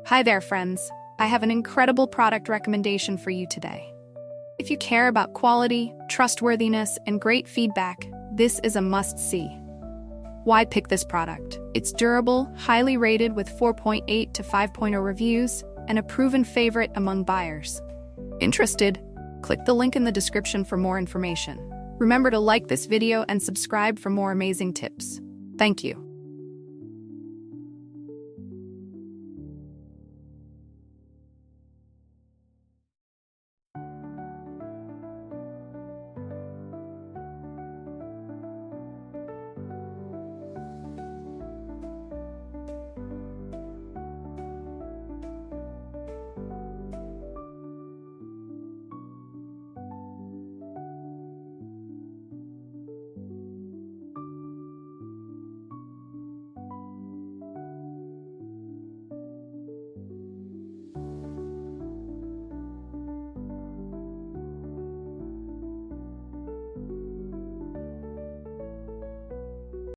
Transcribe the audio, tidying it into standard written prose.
Hi there, friends. I have an incredible product recommendation for you today. If you care about quality, trustworthiness, and great feedback, this is a must-see. Why pick this product? It's durable, highly rated with 4.8 to 5.0 reviews, and a proven favorite among buyers. Interested? Click the link in the description for more information. Remember to like this video and subscribe for more amazing tips. Thank you.